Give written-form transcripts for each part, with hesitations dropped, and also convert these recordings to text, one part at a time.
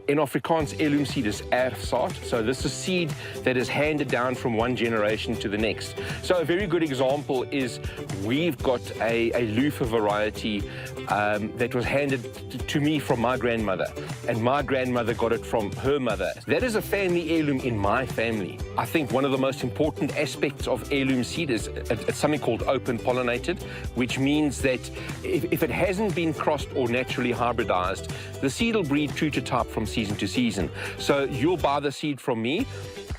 In Afrikaans, heirloom seed is Erfsaad. So this is seed that is handed down from one generation to the next. So a very good example is we've got a Lufa variety that was handed to me from my grandmother, and my grandmother got it from her mother. That is a family heirloom in my family. I think one of the most important aspects of heirloom seed is it's something called open pollinated, which means that if it hasn't been crossed or naturally hybridized, the seed will breed true to type from season to season. So you'll buy the seed from me,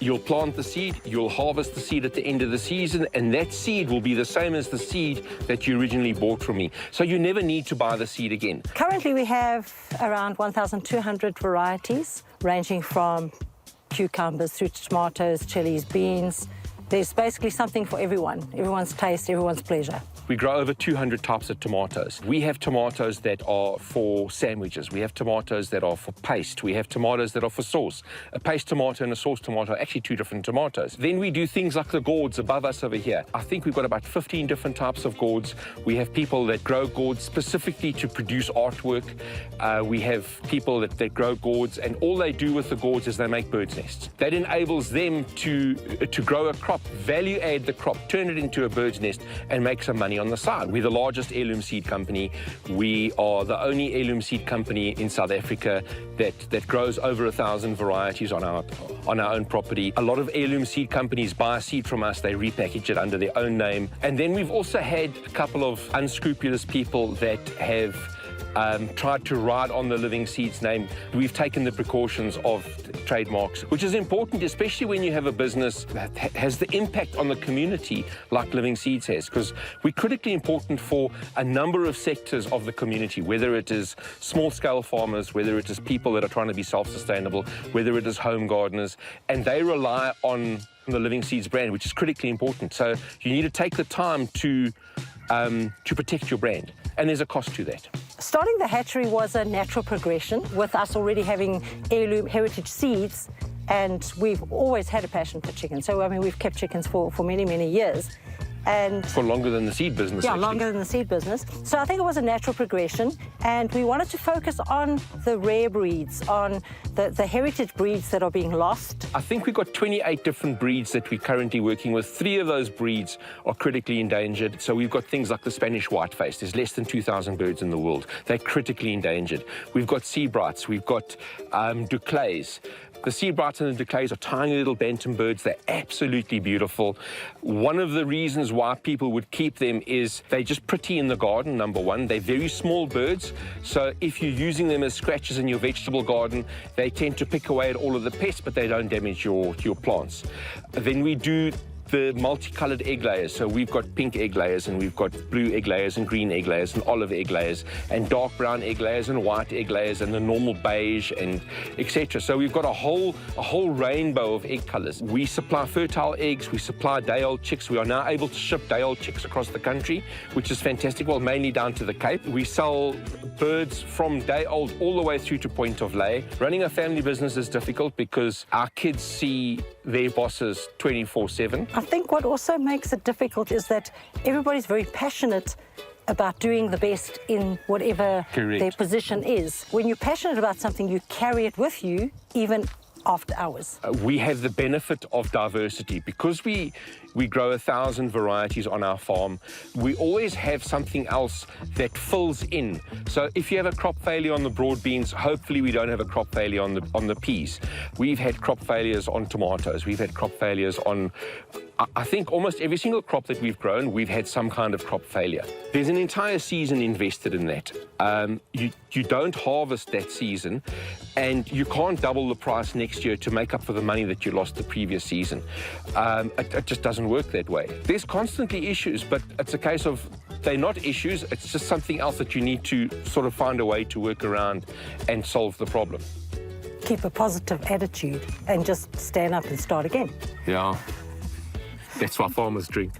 you'll plant the seed, you'll harvest the seed at the end of the season, and that seed will be the same as the seed that you originally bought from me. So you never need to buy the seed again. Currently we have around 1,200 varieties, ranging from cucumbers through to tomatoes, chilies, beans. There's basically something for everyone, everyone's taste, everyone's pleasure. We grow over 200 types of tomatoes. We have tomatoes that are for sandwiches. We have tomatoes that are for paste. We have tomatoes that are for sauce. A paste tomato and a sauce tomato are actually two different tomatoes. Then we do things like the gourds above us over here. I think we've got about 15 different types of gourds. We have people that grow gourds specifically to produce artwork. We have people that grow gourds, and all they do with the gourds is they make bird's nests. That enables them to grow a crop, value add the crop, turn it into a bird's nest, and make some money on the side. We're the largest heirloom seed company. We are the only heirloom seed company in South Africa that grows over 1,000 varieties on our own property. A lot of heirloom seed companies buy seed from us, they repackage it under their own name. And then we've also had a couple of unscrupulous people that have tried to ride on the Livingseeds name. We've taken the precautions of trademarks, which is important, especially when you have a business that has the impact on the community like Livingseeds has, because we're critically important for a number of sectors of the community, whether it is small-scale farmers, whether it is people that are trying to be self-sustainable, whether it is home gardeners, and they rely on the Livingseeds brand, which is critically important. So you need to take the time to protect your brand, and there's a cost to that. Starting the hatchery was a natural progression, with us already having heirloom heritage seeds, and we've always had a passion for chickens. So, I mean, we've kept chickens for many, many years. And for longer than the seed business. Yeah, actually. longer than the seed business. So I think it was a natural progression, and we wanted to focus on the rare breeds, on the heritage breeds that are being lost. I think we've got 28 different breeds that we're currently working with. 3 of those breeds are critically endangered. So we've got things like the Spanish whiteface. There's less than 2,000 birds in the world. They're critically endangered. We've got seabrights. We've got duclays. The seabrights and the duclays are tiny little bantam birds. They're absolutely beautiful. One of the reasons why people would keep them is they're just pretty in the garden, number one. They're very small birds, so if you're using them as scratches in your vegetable garden, they tend to pick away at all of the pests, but they don't damage your plants. Then we do the multicolored egg layers. So we've got pink egg layers, and we've got blue egg layers, and green egg layers, and olive egg layers, and dark brown egg layers, and white egg layers, and the normal beige, and etc. So we've got a whole rainbow of egg colors. We supply fertile eggs, we supply day-old chicks. We are now able to ship day-old chicks across the country, which is fantastic, well, mainly down to the Cape. We sell birds from day-old all the way through to point of lay. Running a family business is difficult because our kids see their bosses 24/7. I think what also makes it difficult is that everybody's very passionate about doing the best in whatever their position is. When you're passionate about something, you carry it with you, even after hours. We have the benefit of diversity. Because we grow 1,000 varieties on our farm, we always have something else that fills in. So if you have a crop failure on the broad beans, hopefully we don't have a crop failure on the peas. We've had crop failures on tomatoes. We've had crop failures on, I think, almost every single crop that we've grown, we've had some kind of crop failure. There's an entire season invested in that. You don't harvest that season, and you can't double the price next year to make up for the money that you lost the previous season. It just doesn't work that way. There's constantly issues, but it's a case of they're not issues, it's just something else that you need to sort of find a way to work around and solve the problem. Keep a positive attitude and just stand up and start again. Yeah. That's why farmers drink.